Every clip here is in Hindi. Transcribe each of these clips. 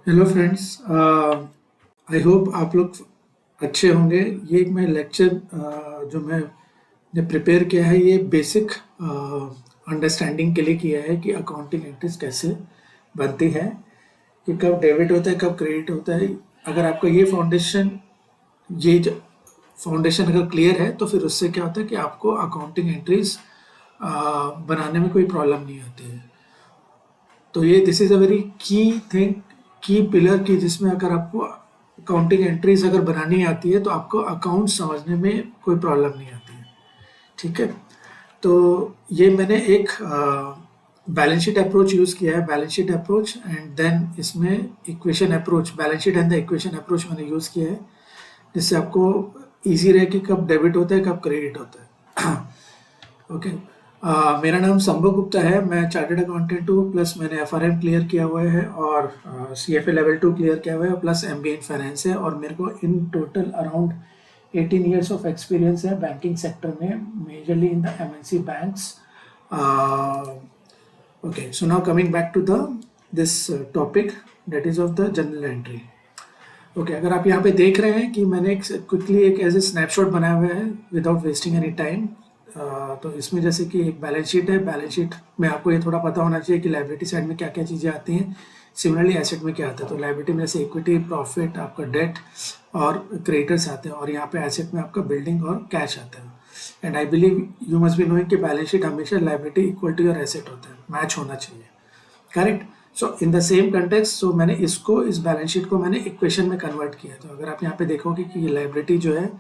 Hello friends. आई होप आप लोग अच्छे होंगे। ये एक मैं लेक्चर जो मैंने प्रिपेयर किया है, ये बेसिक अंडरस्टैंडिंग के लिए किया है कि अकाउंटिंग एंट्रीज कैसे बनती है, कि कब डेबिट होता है कब क्रेडिट होता है। अगर आपका ये फाउंडेशन अगर क्लियर है तो फिर उससे क्या होता है कि आपको अकाउंटिंग एंट्रीज बनाने में कोई प्रॉब्लम नहीं होती है। तो ये this is a very key thing, की पिलर की, जिसमें अगर आपको अकाउंटिंग एंट्रीज अगर बनानी आती है तो आपको अकाउंट समझने में कोई प्रॉब्लम नहीं आती है। ठीक है। तो ये मैंने एक बैलेंस शीट अप्रोच यूज़ किया है, balance sheet approach, and then इसमें equation approach, balance sheet and the equation approach मैंने यूज़ किया है, जिससे आपको ईजी रहे कि कब डेबिट होता है कब क्रेडिट होता है। ओके। मेरा नाम संभव गुप्ता है, मैं चार्टर्ड अकाउंटेंट हूँ, प्लस मैंने एफआरएम क्लियर किया हुआ है और सीएफए लेवल 2 क्लियर किया हुआ है, प्लस एमबीए इन फाइनेंस है, और मेरे को in total around 18 years of experience है बैंकिंग सेक्टर में, majorly in the MNC banks. Okay, so now coming back to the this topic, that is of the general entry. Okay, अगर आप यहाँ पे देख रहे हैं कि मैंने एक क्विकली एक एज ए स्नैपशॉट बनाया हुआ है विदाउट वेस्टिंग एनी टाइम। तो इसमें जैसे कि एक बैलेंस शीट है, बैलेंस शीट में आपको ये थोड़ा पता होना चाहिए कि लाइबिलिटी साइड में क्या क्या चीज़ें आती हैं, सिमिलरली एसेट में क्या आता है। तो लाइबिलिटी में जैसे इक्विटी, प्रॉफिट, आपका डेट और क्रेडिटर्स आते हैं, और यहाँ पे एसेट में आपका बिल्डिंग और कैश आता है। And I believe you must be knowing कि बैलेंस शीट हमेशा liability equal to your asset होता है, मैच होना चाहिए, correct. So in the same context, so मैंने इसको, इस बैलेंस शीट को मैंने इक्वेशन में कन्वर्ट किया। तो अगर आप यहाँ पे देखोगे कि ये लाइबिलिटी जो है,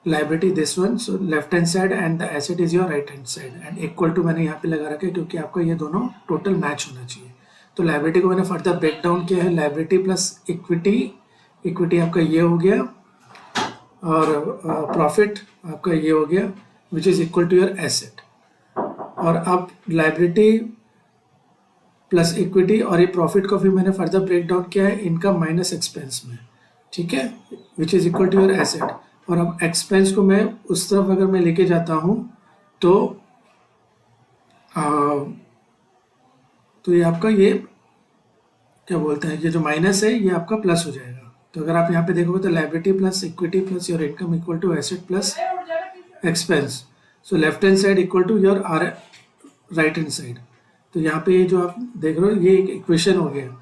liability this one, so left hand side and the asset is your right hand side, and equal to मैंने यहाँ पे लगा रखा है क्योंकि आपका ये दोनों टोटल मैच होना चाहिए। तो लाइबिलिटी को मैंने फर्दर ब्रेक डाउन किया है, लाइबिलिटी प्लस इक्विटी, इक्विटी आपका ये हो गया, और प्रॉफिट आपका ये हो गया, which is equal to your asset. और अब लाइबिलिटी प्लस इक्विटी और ये प्रॉफिट को फिर मैंने फर्दर ब्रेक डाउन किया है इनकम माइनस एक्सपेंस में, ठीक है, which is equal to your asset. और अब एक्सपेंस को मैं उस तरफ अगर मैं लेके जाता हूँ तो तो ये आपका ये क्या बोलते हैं, ये जो माइनस है ये आपका प्लस हो जाएगा। तो अगर आप यहाँ पे देखोगे तो liability plus equity plus your income equal to asset plus expense. So left hand side equal to your or right hand side. तो यहाँ पे ये जो आप देख रहे हो ये एक इक्वेशन हो गया।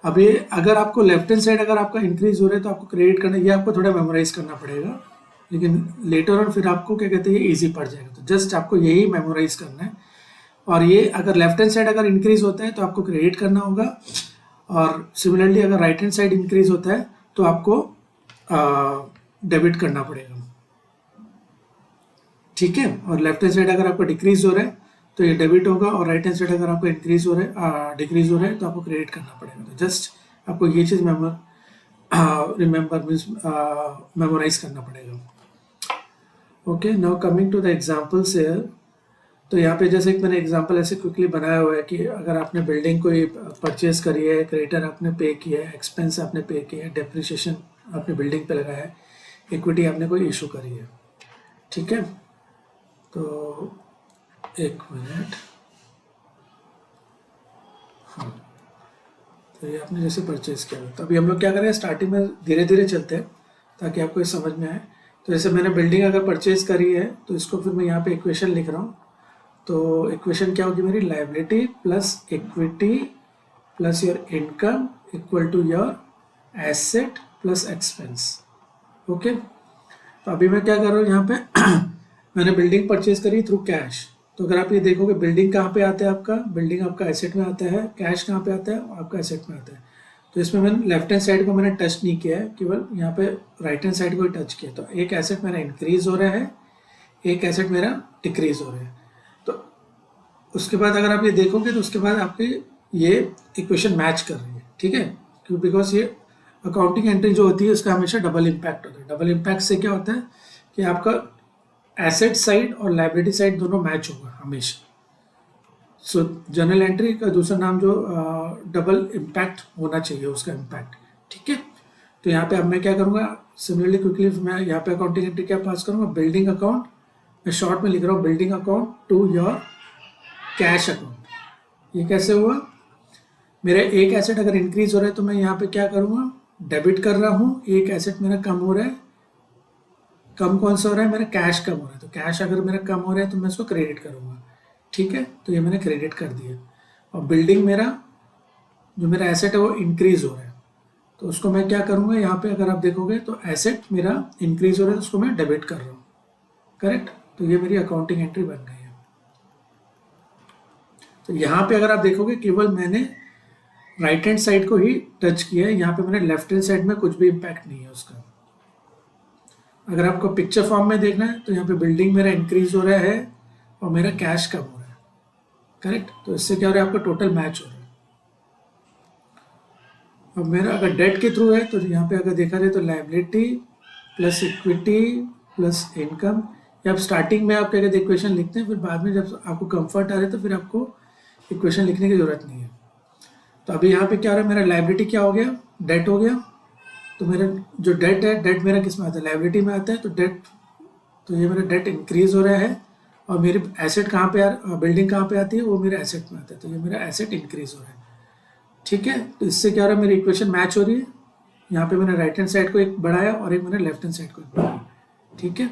अब ये अगर आपको लेफ्ट हैंड साइड अगर आपका इंक्रीज हो रहा है तो आपको क्रेडिट करना, ये आपको थोड़ा मेमोराइज करना पड़ेगा, लेकिन लेटर ऑन फिर आपको क्या कहते हैं ये इजी पड़ जाएगा। तो जस्ट आपको यही मेमोराइज करना है। और ये अगर लेफ्ट हैंड साइड अगर इंक्रीज होता है तो आपको क्रेडिट करना होगा, और सिमिलरली अगर राइट हैंड साइड इंक्रीज होता है तो आपको डेबिट करना पड़ेगा, ठीक है। और लेफ्ट हैंड साइड अगर आपका डिक्रीज हो रहा है तो ये डेबिट होगा, और राइट हैंड साइड अगर आपका इंक्रीज हो रहा है, डिक्रीज हो रहा है तो आपको क्रेडिट करना पड़ेगा। तो जस्ट आपको ये चीज़ रिमेंबर मीन्स मेमोराइज करना पड़ेगा। Okay, now coming to the examples here. तो यहाँ पे जैसे एक मैंने एग्जांपल ऐसे क्विकली बनाया हुआ है कि अगर आपने बिल्डिंग को परचेज करी है, क्रेडिटर आपने पे किया है, एक्सपेंस आपने पे किया है, डेप्रिसिएशन आपने बिल्डिंग पे लगाया है, इक्विटी आपने कोई इशू करी है, ठीक है। तो एक मिनट, हाँ, तो ये आपने जैसे परचेज किया। तो अभी हम लोग क्या करें, स्टार्टिंग में धीरे धीरे चलते हैं ताकि आपको ये समझ में आए। तो जैसे मैंने बिल्डिंग अगर परचेज करी है तो इसको फिर मैं यहाँ पे इक्वेशन लिख रहा हूँ। तो इक्वेशन क्या होगी मेरी, liability plus equity plus your income equal to your asset plus expense. Okay, तो अभी मैं क्या कर रहा हूँ यहाँ पे मैंने बिल्डिंग परचेज करी थ्रू कैश। तो अगर आप ये देखोगे बिल्डिंग कहाँ पे आता है आपका, बिल्डिंग आपका एसेट में आता है, कैश कहाँ पे आता है आपका एसेट में आता है। तो इसमें मैंने लेफ्ट हैंड साइड को मैंने टच नहीं किया है, केवल यहाँ पे राइट हैंड साइड को ही टच किया। तो एक एसेट मेरा इंक्रीज हो रहा है, एक एसेट मेरा डिक्रीज हो रहा है। तो उसके बाद अगर आप ये देखोगे तो उसके बाद आपकी ये इक्वेशन मैच कर रही है, ठीक है, क्यों, बिकॉज ये अकाउंटिंग एंट्री जो होती है उसका हमेशा डबल इम्पैक्ट होता है। डबल इम्पैक्ट से क्या होता है कि आपका एसेट साइड और लाइबिलिटी साइड दोनों मैच होगा हमेशा। सो जनरल एंट्री का दूसरा नाम जो डबल इम्पैक्ट होना चाहिए, उसका इम्पैक्ट, ठीक है। तो यहाँ पे अब मैं क्या करूँगा, सिमिलरली क्विकली मैं यहाँ पे अकाउंटिंग एंट्री क्या पास करूँगा, बिल्डिंग अकाउंट, मैं शॉर्ट में लिख रहा हूँ building account to your cash account. ये कैसे हुआ, मेरा एक एसेट अगर इंक्रीज हो रहा है तो मैं यहाँ पे क्या करूँगा, डेबिट कर रहा हूँ, एक एसेट मेरा कम हो रहा है, कम कौन सा हो रहा है, मेरा कैश कम हो रहा है, तो कैश अगर मेरा कम हो रहा है तो मैं इसको क्रेडिट करूँगा, ठीक है, तो ये मैंने क्रेडिट कर दिया। और बिल्डिंग मेरा जो मेरा एसेट है वो इंक्रीज हो रहा है, तो उसको मैं क्या करूँगा, यहाँ पे अगर आप देखोगे तो एसेट मेरा इंक्रीज हो रहा है तो उसको मैं डेबिट कर रहा हूँ, करेक्ट, तो ये मेरी अकाउंटिंग एंट्री बन गई है। तो यहाँ पे अगर आप देखोगे केवल मैंने राइट हैंड साइड को ही टच किया है, यहाँ पे मैंने लेफ्ट हैंड साइड में कुछ भी इम्पैक्ट नहीं है उसका। अगर आपको पिक्चर फॉर्म में देखना है तो यहाँ पे बिल्डिंग मेरा इंक्रीज हो रहा है और मेरा कैश कम हो रहा है, करेक्ट, तो इससे क्या हो रहा है, आपका टोटल मैच हो रहा है। अब मेरा अगर डेट के थ्रू है तो यहाँ पे अगर देखा जाए तो liability plus equity plus income, या आप स्टार्टिंग में आप अगर इक्वेशन लिखते हैं, फिर बाद में जब आपको कंफर्ट आ रहा है तो फिर आपको इक्वेशन लिखने की जरूरत नहीं है। तो अभी यहाँ पे क्या हो रहा है, मेरा लायबिलिटी क्या हो गया, डेट हो गया, तो मेरा जो डेट है, डेट मेरा किस में आता है, लायबिलिटी में आता है, तो डेट, तो ये मेरा डेट इंक्रीज हो रहा है, और मेरी एसेट कहाँ पे बिल्डिंग कहाँ पे आती है, वो मेरे एसेट में आता है, तो ये मेरा एसेट इंक्रीज हो रहा है, ठीक है। तो इससे क्या हो रहा है, मेरी इक्वेशन मैच हो रही है, यहाँ पे मैंने राइट हैंड साइड को एक बढ़ाया और एक मैंने लेफ्ट हैंड साइड को एक बढ़ाया, ठीक है।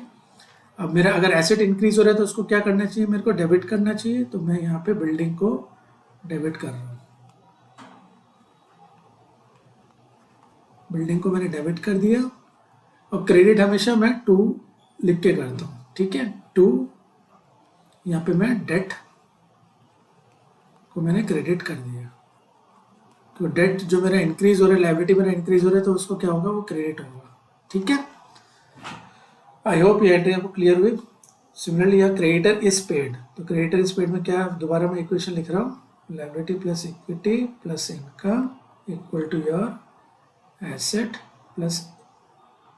अब मेरा अगर एसेट इंक्रीज हो रहा है तो उसको क्या करना चाहिए, मेरे को डेबिट करना चाहिए, तो मैं यहाँ पे बिल्डिंग को डेबिट कर रहा हूँ, बिल्डिंग को मैंने डेबिट कर दिया, और क्रेडिट हमेशा मैं 2 लिख के करता हूँ, ठीक है, 2, यहाँ पे मैं डेट को मैंने क्रेडिट कर दिया, तो डेट जो मेरा इंक्रीज हो रहा है, लायबिलिटी मेरा इंक्रीज हो रहा है, तो उसको क्या होगा, वो क्रेडिट होगा, ठीक है। आई होप ये एंट्री आपको क्लियर हुई। सिमिलरली यहाँ क्रेडिटर इज पेड, तो क्रेडिटर इज पेड में क्या, दोबारा मैं इक्वेशन लिख रहा हूँ, liability plus equity plus income equal to your asset plus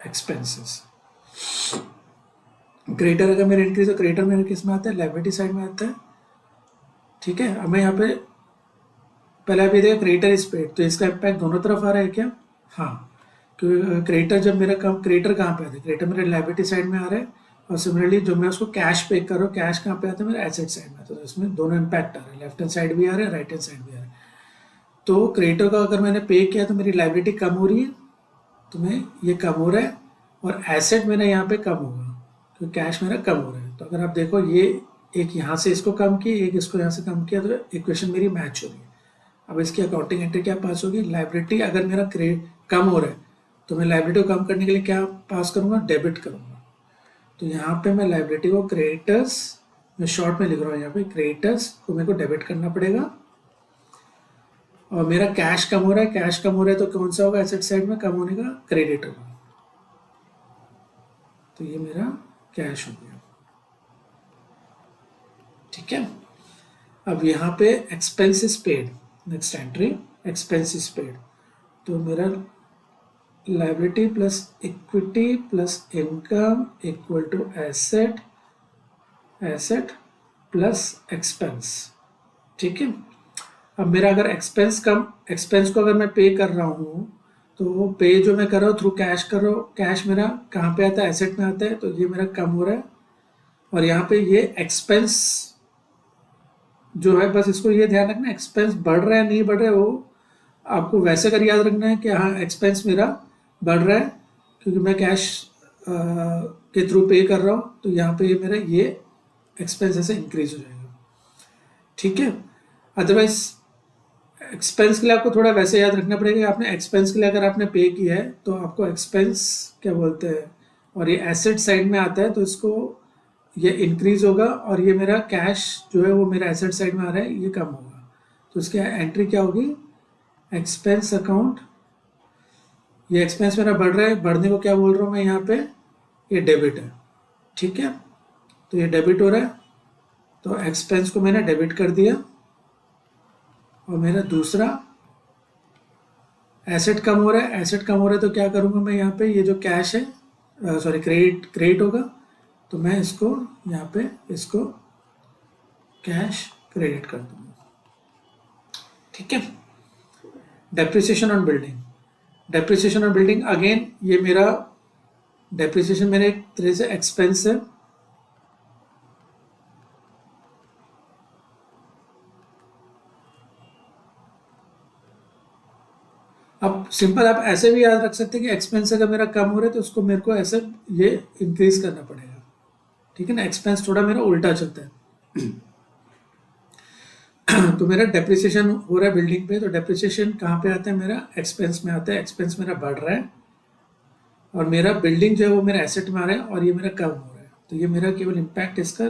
expenses. Creditor अगर मेरा इंक्रीज हो, क्रेडिटर मेरे किस में आता है, लायबिलिटी साइड में आता है, ठीक है। अब मैं यहाँ पे पहले आप ये देखो क्रेडिटर इज पेड, तो इसका इम्पैक्ट दोनों तरफ आ रहा है क्या, हाँ, क्योंकि क्रेडिटर जब मेरा कम, क्रेडिटर कहाँ पे आता है, क्रेडिटर मेरे लायबिलिटी साइड में आ रहा है, और सिमिलरली जो मैं उसको कैश पे कर रहा हूँ, कैश कहाँ पे आता है, मेरे एसेट साइड में आता है, तो इसमें दोनों इम्पैक्ट आ रहे हैं, लेफ्ट हैंड साइड भी आ रहा है, राइट हैंड साइड भी आ रहा है। तो क्रेडिटर का अगर मैंने पे किया तो मेरी लायबिलिटी कम हो रही है, तो मैं ये कम हो रहा है, और एसेट मेरा यहाँ पे कम होगा क्योंकि कैश मेरा कम हो रहा है। तो अगर आप देखो ये एक यहाँ से इसको कम किया, एक इसको यहाँ से कम किया, तो इक्वेशन मेरी मैच हो रही है। अब इसकी अकाउंटिंग एंट्री क्या पास होगी, लायबिलिटी अगर मेरा क्रेडिट कम हो रहा है तो मैं लायबिलिटी को कम करने के लिए क्या पास करूँगा, डेबिट करूँगा। तो यहाँ पे मैं लायबिलिटी को क्रेडिटर्स, मैं शॉर्ट में लिख रहा हूँ यहाँ पे, क्रेडिटर्स को मेरे को डेबिट करना पड़ेगा, और मेरा कैश कम हो रहा है, कैश कम हो रहा है तो कौन सा होगा, एसेट साइड में कम होने का क्रेडिट होगा, तो ये मेरा कैश हो गया, ठीक है। अब यहाँ पे expenses paid, next entry expenses paid, तो मेरा liability plus equity plus income equal to asset, asset plus expense, ठीक है। अब मेरा अगर एक्सपेंस कम, एक्सपेंस को अगर मैं पे कर रहा हूँ, तो वो पे जो मैं कर रहा हूँ थ्रू कैश कर रहा हूँ, कैश मेरा कहाँ पे आता है, एसेट में आता है, तो ये मेरा कम हो रहा है, और यहाँ पे ये एक्सपेंस जो है, बस इसको ये ध्यान रखना, एक्सपेंस बढ़ रहा है नहीं बढ़ रहा है, वो आपको वैसे कर याद रखना है कि हाँ एक्सपेंस मेरा बढ़ रहा है क्योंकि मैं कैश के थ्रू पे कर रहा हूँ, तो यहाँ पे ये मेरा ये एक्सपेंस ऐसे इंक्रीज हो जाएगा, ठीक है। अदरवाइज एक्सपेंस के लिए आपको थोड़ा वैसे याद रखना पड़ेगा कि आपने एक्सपेंस के लिए अगर आपने पे किया है तो आपको एक्सपेंस क्या बोलते हैं, और ये एसेट साइड में आता है, तो इसको ये इंक्रीज होगा, और ये मेरा कैश जो है वो मेरा एसेट साइड में आ रहा है, ये कम होगा, तो इसकी एंट्री क्या होगी, एक्सपेंस अकाउंट, ये एक्सपेंस मेरा बढ़ रहा है, बढ़ने को क्या बोल रहा हूँ मैं यहाँ पे, ये डेबिट है, ठीक है, तो ये डेबिट हो रहा है, तो एक्सपेंस को मैंने डेबिट कर दिया, और मेरा दूसरा एसेट कम हो रहा है, एसेट कम हो रहा है तो क्या करूँगा मैं यहाँ पे, ये जो कैश है सॉरी क्रेडिट होगा, तो मैं इसको यहाँ पे इसको कैश क्रेडिट कर दूंगा, ठीक है। Depreciation on building, depreciation on building again ये मेरा डेप्रिसिएशन मेरे एक तरह से एक्सपेंस है, अब सिंपल आप ऐसे भी याद रख सकते हैं कि एक्सपेंस अगर मेरा कम हो रहा है तो उसको मेरे को ऐसे ये इंक्रीज करना पड़ेगा, ठीक है ना। एक्सपेंस थोड़ा मेरा उल्टा चलता है। तो मेरा डेप्रिसिएशन हो रहा है बिल्डिंग पे, तो डेप्रिसिएशन कहाँ पे आता है, मेरा एक्सपेंस में आता है। एक्सपेंस मेरा बढ़ रहा है और मेरा बिल्डिंग जो है वो मेरा एसेट में आ रहा है और ये मेरा कम हो रहा है। तो ये मेरा केवल इम्पैक्ट इसका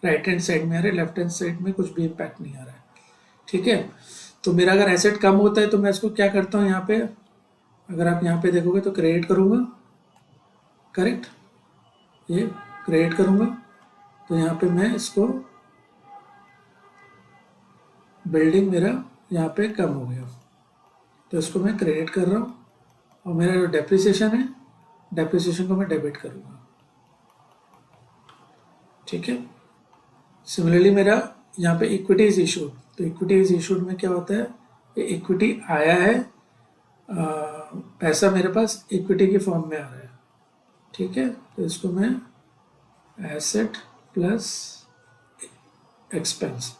राइट हैंड साइड में आ रहा है, लेफ्ट हैंड साइड में कुछ भी इम्पैक्ट नहीं आ रहा है, ठीक है। तो मेरा अगर एसेट कम होता है तो मैं इसको क्या करता हूँ, यहाँ पे अगर आप यहाँ पे देखोगे तो क्रेडिट करूँगा, करेक्ट, ये क्रेडिट करूँगा। तो यहाँ पे मैं इसको बिल्डिंग मेरा यहाँ पे कम हो गया तो इसको मैं क्रेडिट कर रहा हूँ और मेरा जो डेप्रिसिएशन है, डेप्रिसिएशन को मैं डेबिट करूँगा, ठीक है। सिमिलरली मेरा यहाँ पे इक्विटी इज इशूड, तो इक्विटी इज इशूड में क्या होता है, ये इक्विटी आया है, पैसा मेरे पास इक्विटी की फॉर्म में आ रहा है, ठीक है। तो इसको मैं एसेट प्लस एक्सपेंस,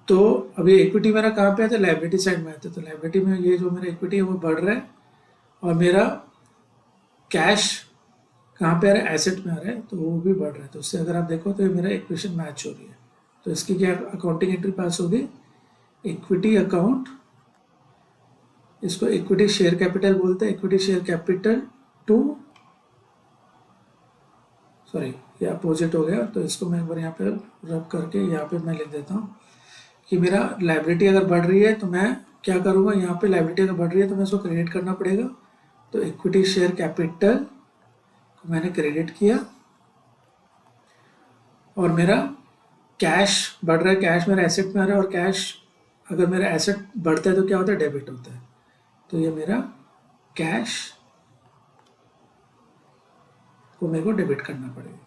तो अभी इक्विटी मेरा कहाँ पे आता है, लायबिलिटी साइड में आता है। तो लायबिलिटी में ये जो मेरा इक्विटी है वो बढ़ रहा है और मेरा कैश कहाँ पे आ रहा है, एसेट में आ रहा है, तो वो भी बढ़ रहा है। तो उससे अगर आप देखो तो ये मेरा इक्वेशन मैच हो रही है। तो इसकी क्या अकाउंटिंग एंट्री पास होगी, इक्विटी अकाउंट, इसको इक्विटी शेयर कैपिटल बोलते हैं, equity share capital to, sorry ये अपोजिट हो गया। तो इसको मैं एक बार यहाँ पे रब करके यहाँ पे मैं लिख देता हूँ कि मेरा लायबिलिटी अगर बढ़ रही है तो मैं क्या करूँगा, यहाँ पे लायबिलिटी अगर बढ़ रही है तो मैं इसको क्रेडिट करना पड़ेगा। तो इक्विटी शेयर कैपिटल को मैंने क्रेडिट किया और मेरा कैश बढ़ रहा है, कैश मेरा एसेट में आ रहा है और कैश अगर मेरा एसेट बढ़ता है तो क्या होता है, डेबिट होता है। तो ये मेरा कैश को मेरे को डेबिट करना पड़ेगा।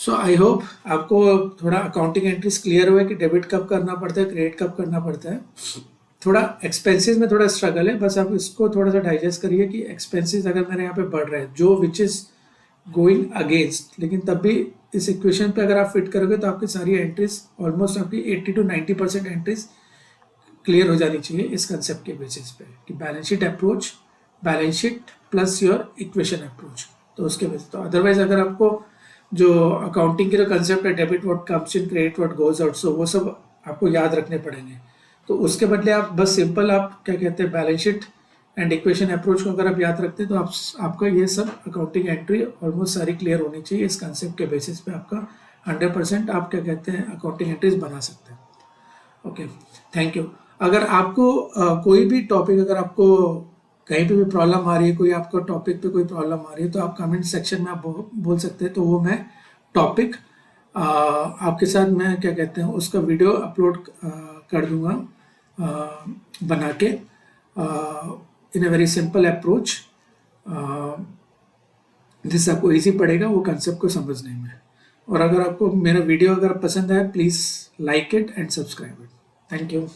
सो आई होप आपको थोड़ा अकाउंटिंग एंट्रीज क्लियर हुआ है कि डेबिट कब करना पड़ता है, क्रेडिट कब करना पड़ता है। थोड़ा एक्सपेंसेस में थोड़ा स्ट्रगल है, बस आप इसको थोड़ा सा डाइजेस्ट करिए कि एक्सपेंसेस अगर मेरे यहाँ पे बढ़ रहे हैं जो विच इज़ गोइंग अगेंस्ट, लेकिन तब भी इस इक्वेशन पे अगर आप फिट करोगे तो आपकी सारी एंट्रीज ऑलमोस्ट आपकी 80 to 90% एंट्रीज क्लियर हो जानी चाहिए इस कंसेप्ट के बेसिस पे कि balance sheet approach, balance sheet plus your equation approach, तो उसके बेसिस। तो अदरवाइज अगर आपको जो अकाउंटिंग के जो कंसेप्ट है, debit what comes in, credit what goes out, so वो सब आपको याद रखने पड़ेंगे। तो उसके बदले आप बस सिंपल आप क्या कहते हैं, balance sheet and equation approach को अगर आप याद रखते हैं तो आपका ये सब अकाउंटिंग एंट्री ऑलमोस्ट सारी क्लियर होनी चाहिए। इस कंसेप्ट के बेसिस पे आपका 100% आप क्या कहते हैं अकाउंटिंग एंट्रीज बना सकते हैं। Okay, thank you. अगर आपको कोई भी टॉपिक, अगर आपको कहीं पे भी प्रॉब्लम आ रही है, कोई आपको टॉपिक पे कोई प्रॉब्लम आ रही है तो आप कमेंट सेक्शन में आप बोल सकते हैं, तो वो मैं टॉपिक आपके साथ मैं क्या कहते हैं उसका वीडियो अपलोड कर दूंगा बना के इन अ वेरी सिंपल अप्रोच, जिससे आपको इजी पड़ेगा वो कंसेप्ट को समझने में। और अगर आपको मेरा वीडियो अगर पसंद आए please like it and subscribe it. Thank you.